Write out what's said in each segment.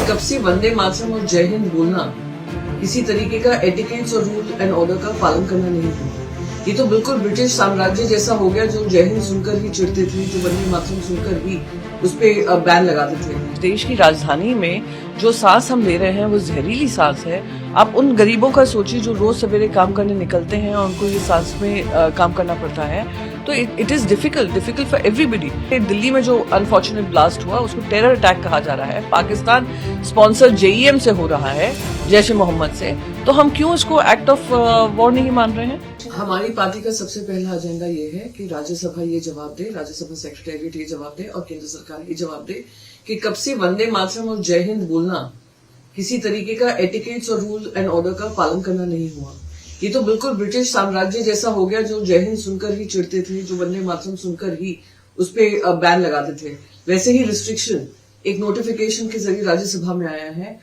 कब से वंदे मातरम और जय हिंद बोलना किसी तरीके का एटिकेट्स और रूल एंड ऑर्डर का पालन करना नहीं हुआ। ये तो बिल्कुल ब्रिटिश साम्राज्य जैसा हो गया, जो जय हिंद सुनकर ही चिढ़ते थे, जो वंदे मातरम सुनकर ही उस पर बैन लगाते थे। देश की राजधानी में जो सांस हम ले रहे हैं वो जहरीली सांस है। आप उन गरीबों का सोचिए जो रोज सवेरे काम करने निकलते हैं और उनको ये सांस में काम करना पड़ता है, तो it is difficult for everybody. Delhi में जो अनफॉर्चुनेट ब्लास्ट हुआ उसको टेरर अटैक कहा जा रहा है, पाकिस्तान स्पॉन्सर जेईएम से हो रहा है, जैश ए मोहम्मद से, तो हम क्यों इसको एक्ट ऑफ वॉर नहीं मान रहे हैं? हमारी पार्टी का सबसे पहला एजेंडा ये है कि राज्यसभा ये जवाब दे, राज्यसभा सेक्रेटेरिएट ये जवाब दे और केंद्र सरकार ये जवाब दे कि कब से वंदे मातरम और जय हिंद बोलना किसी तरीके का एटिकेट्स और रूल एंड ऑर्डर का पालन करना नहीं हुआ। ये तो बिल्कुल ब्रिटिश साम्राज्य जैसा हो गया, जो जय हिंद सुनकर ही चिढ़ते थे, जो वंदे मातरम सुनकर ही उस पर बैन लगाते थे। वैसे ही रिस्ट्रिक्शन एक नोटिफिकेशन के जरिए राज्यसभा में आया है।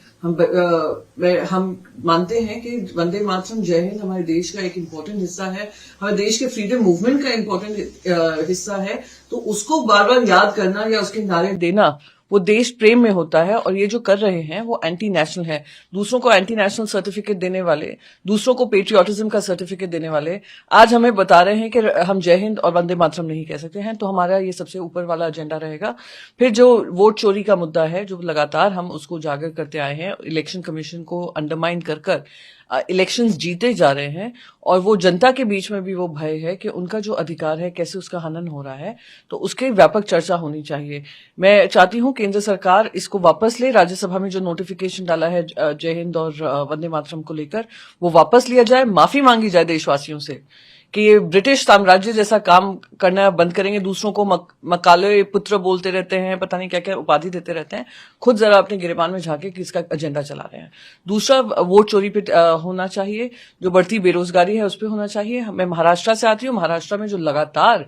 हम मानते हैं कि वंदे मातरम जय हिंद हमारे देश का एक इम्पोर्टेंट हिस्सा है, हमारे देश के फ्रीडम मूवमेंट का इम्पोर्टेंट हिस्सा है, तो उसको बार बार याद करना या उसके नारे देना वो देश प्रेम में होता है। और ये जो कर रहे हैं वो एंटी नेशनल है। दूसरों को एंटी नेशनल सर्टिफिकेट देने वाले, दूसरों को पेट्रियोटिज्म का सर्टिफिकेट देने वाले आज हमें बता रहे हैं कि हम जय हिंद और वंदे मातरम नहीं कह सकते हैं। तो हमारा ये सबसे ऊपर वाला एजेंडा रहेगा। फिर जो वोट चोरी का मुद्दा है, जो लगातार हम उसको उजागर करते आए हैं, इलेक्शन कमीशन को अंडरमाइन कर इलेक्शंस जीते जा रहे हैं, और वो जनता के बीच में भी वो भय है कि उनका जो अधिकार है कैसे उसका हनन हो रहा है, तो उसके व्यापक चर्चा होनी चाहिए। मैं चाहती हूं केंद्र सरकार इसको वापस ले। राज्यसभा में जो नोटिफिकेशन डाला है जय हिंद और वंदे मातरम को लेकर, वो वापस लिया जाए, माफी मांगी जाए देशवासियों से कि ये ब्रिटिश साम्राज्य जैसा काम करना बंद करेंगे। दूसरों को मकाले पुत्र बोलते रहते हैं, पता नहीं क्या क्या उपाधि देते रहते हैं, खुद जरा अपने गिरेबान में झांके कि इसका एजेंडा चला रहे हैं। दूसरा, वोट चोरी पे होना चाहिए, जो बढ़ती बेरोजगारी है उस पर होना चाहिए। मैं महाराष्ट्र से आती हूँ, महाराष्ट्र में जो लगातार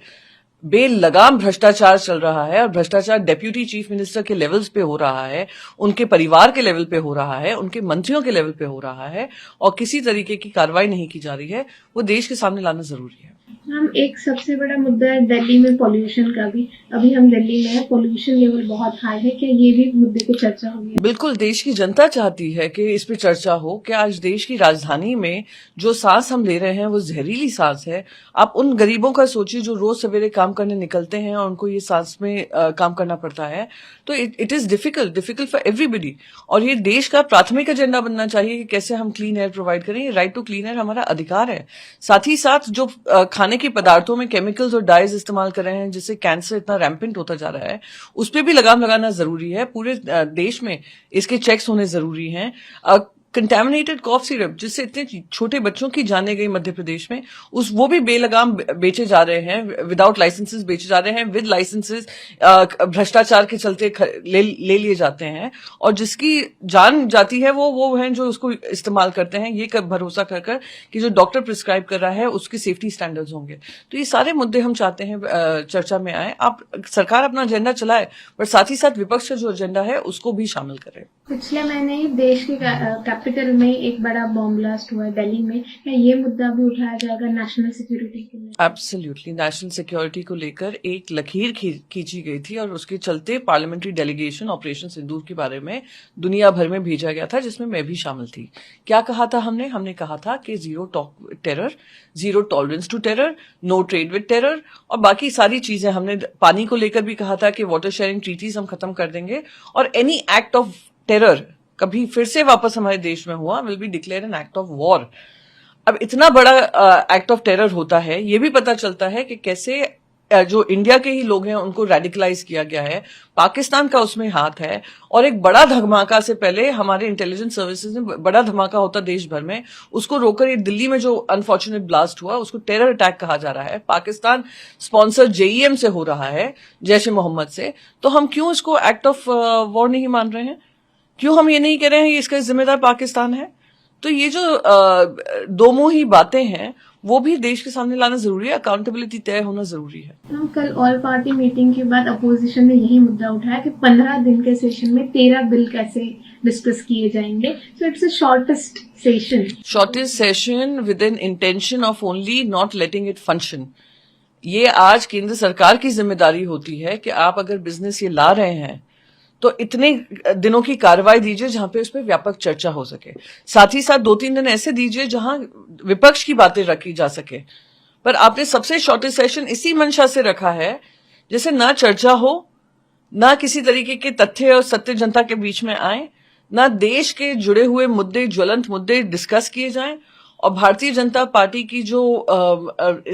बेलगाम भ्रष्टाचार चल रहा है, और भ्रष्टाचार डेप्यूटी चीफ मिनिस्टर के लेवल्स पे हो रहा है, उनके परिवार के लेवल पे हो रहा है, उनके मंत्रियों के लेवल पे हो रहा है, और किसी तरीके की कार्रवाई नहीं की जा रही है, वो देश के सामने लाना जरूरी है। हम एक सबसे बड़ा मुद्दा है दिल्ली में पॉल्यूशन का भी। अभी हम दिल्ली में है, पॉल्यूशन लेवल बहुत हाई है, क्या ये भी मुद्दे को चर्चा होगी? बिल्कुल, देश की जनता चाहती है कि इस पे चर्चा हो कि आज देश की राजधानी में जो सांस हम ले रहे हैं वो जहरीली सांस है। आप उन गरीबों का सोचिए जो रोज सवेरे काम करने निकलते हैं और उनको ये सांस में काम करना पड़ता है, तो it is difficult for everybody. और ये देश का प्राथमिक एजेंडा बनना चाहिए कि कैसे हम क्लीन एयर प्रोवाइड करें। ये राइट टू क्लीन एयर हमारा अधिकार है। साथ ही साथ जो खाने के पदार्थों में केमिकल्स और डाइज इस्तेमाल कर रहे हैं, जिससे कैंसर इतना रैम्पेंट होता जा रहा है, उस पर भी लगाम लगाना जरूरी है। पूरे देश में इसके चेक्स होने जरूरी हैं। कंटेमिनेटेड कॉफ सिरप, जिससे इतने छोटे बच्चों की जाने गई मध्य प्रदेश में, वो भी बेलगाम बेचे जा रहे हैं, विदाउट लाइसेंसेस बेचे जा रहे हैं, विद लाइसेंसेस भ्रष्टाचार के चलते ले लिए जाते हैं, और जिसकी जान जाती है वो हैं जो उसको इस्तेमाल करते हैं, ये भरोसा कर कि जो डॉक्टर प्रिस्क्राइब कर रहा है उसके सेफ्टी स्टैंडर्ड्स होंगे। तो ये सारे मुद्दे हम चाहते हैं चर्चा में आए। आप सरकार अपना एजेंडा चलाए, पर साथ ही साथ विपक्ष का जो एजेंडा है उसको भी शामिल करें। पिछले महीने ही देश के कैपिटल में एक बड़ा बॉम्ब ब्लास्ट हुआ है दिल्ली में, क्या ये मुद्दा भी उठाया जाएगा नेशनल सिक्योरिटी के लिए? एब्सोल्युटली, नेशनल सिक्योरिटी को लेकर एक लकीर खींची गई थी, और उसके चलते पार्लियामेंट्री डेलीगेशन ऑपरेशन सिंदूर के बारे में दुनिया भर में भेजा गया था, जिसमें मैं भी शामिल थी। क्या कहा था हमने कहा था कि zero tolerance to terror, no trade with terror, और बाकी सारी चीजें हमने पानी को लेकर भी कहा था कि वाटर शेयरिंग ट्रीटीज हम खत्म कर देंगे, और एनी एक्ट ऑफ टेरर कभी फिर से वापस हमारे देश में हुआ will be declare an act of war. अब इतना बड़ा एक्ट ऑफ टेरर होता है, ये भी पता चलता है कि कैसे जो इंडिया के ही लोग हैं उनको रेडिकलाइज किया गया है, पाकिस्तान का उसमें हाथ है। और एक बड़ा धमाका से पहले हमारे इंटेलिजेंस सर्विसेज ने बड़ा धमाका होता देश भर में, उसको रोककर ये दिल्ली में जो अनफॉर्चुनेट ब्लास्ट हुआ उसको टेरर अटैक कहा जा रहा है, पाकिस्तान स्पॉन्सर जेईएम से हो रहा है, जैश ए मोहम्मद से, तो हम क्यों इसको एक्ट ऑफ वॉर नहीं मान रहे हैं? क्यों हम ये नहीं कह रहे हैं इसका जिम्मेदार पाकिस्तान है? तो ये जो दो मुंही बातें हैं वो भी देश के सामने लाना जरूरी है, अकाउंटेबिलिटी तय होना जरूरी है। हम कल ऑल पार्टी मीटिंग के बाद अपोजिशन ने यही मुद्दा उठाया कि 15 दिन के सेशन में 13 बिल कैसे डिस्कस किए जाएंगे। So it's a shortest session with an intention of only not letting it function. ये आज केंद्र सरकार की जिम्मेदारी होती है कि आप अगर बिजनेस ये ला रहे हैं तो इतने दिनों की कार्रवाई दीजिए जहां पे उस पर व्यापक चर्चा हो सके, साथ ही साथ 2-3 दिन ऐसे दीजिए जहां विपक्ष की बातें रखी जा सके। पर आपने सबसे शॉर्टेस्ट सेशन इसी मंशा से रखा है जैसे ना चर्चा हो, ना किसी तरीके के तथ्य और सत्य जनता के बीच में आए, ना देश के जुड़े हुए मुद्दे, ज्वलंत मुद्दे डिस्कस किए जाएं, और भारतीय जनता पार्टी की जो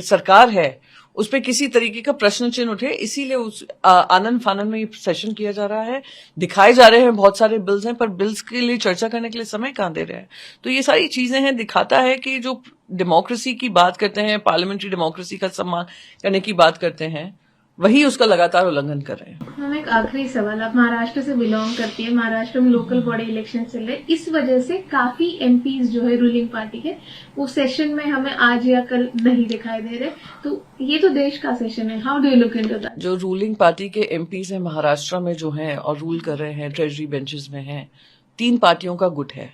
सरकार है उस पर किसी तरीके का प्रश्न चिन्ह उठे। इसीलिए उस आनंद फानंद में ये सेशन किया जा रहा है। दिखाए जा रहे हैं बहुत सारे बिल्स हैं, पर बिल्स के लिए चर्चा करने के लिए समय कहां दे रहे हैं। तो ये सारी चीजें हैं, दिखाता है कि जो डेमोक्रेसी की बात करते हैं, पार्लियामेंट्री डेमोक्रेसी का सम्मान करने की बात करते हैं, वही उसका लगातार उल्लंघन कर रहे हैं। हम एक आखिरी सवाल, आप महाराष्ट्र से बिलोंग करती है, महाराष्ट्र में लोकल बॉडी इलेक्शन चल रहे, इस वजह से काफी एमपीज जो है रूलिंग पार्टी के वो सेशन में हमें आज या कल नहीं दिखाई दे रहे, तो ये तो देश का सेशन है, how do you look into that? जो रूलिंग पार्टी के एमपीज हैं महाराष्ट्र में जो हैं और रूल कर रहे हैं, ट्रेजरी बेंचेस में हैं, 3 पार्टियों का गुट है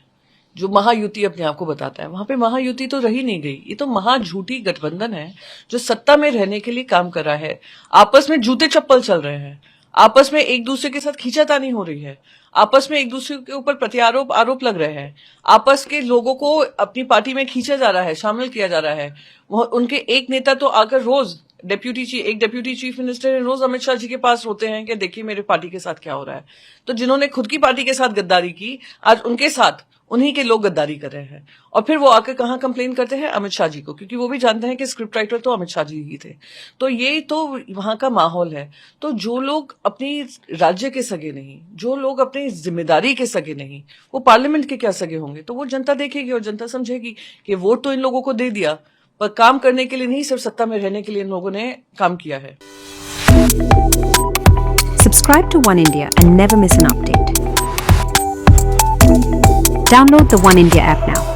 जो महायुति अपने आप को बताता है। वहां पे महायुति तो रही नहीं गई, ये तो महाझूठी गठबंधन है जो सत्ता में रहने के लिए काम कर रहा है। आपस में जूते चप्पल चल रहे हैं, आपस में एक दूसरे के साथ खींचातानी हो रही है, आपस में एक दूसरे के ऊपर प्रत्यारोप आरोप लग रहे हैं, आपस के लोगों को अपनी पार्टी में खींचा जा रहा है, शामिल किया जा रहा है। उनके एक नेता तो आकर रोज एक डेप्यूटी चीफ मिनिस्टर रोज अमित शाह जी के पास रोते हैं कि देखिए मेरे पार्टी के साथ क्या हो रहा है। तो जिन्होंने खुद की पार्टी के साथ गद्दारी की, आज उनके साथ उन्हीं के लोग गद्दारी कर रहे हैं, और फिर वो आकर कहां कंप्लेन करते हैं? अमित शाह जी को, क्योंकि वो भी जानते हैं कि स्क्रिप्ट राइटर तो अमित शाह जी ही थे। तो ये तो वहां का माहौल है। तो जो लोग अपनी राज्य के सगे नहीं, जो लोग अपनी जिम्मेदारी के सगे नहीं, वो पार्लियामेंट के क्या सगे होंगे? तो वो जनता देखेगी और जनता समझेगी कि वोट तो इन लोगों को दे दिया, पर काम करने के लिए नहीं, सिर्फ सत्ता में रहने के लिए इन लोगों ने काम किया है। Subscribe to One India and never miss an update. Download the One India app now.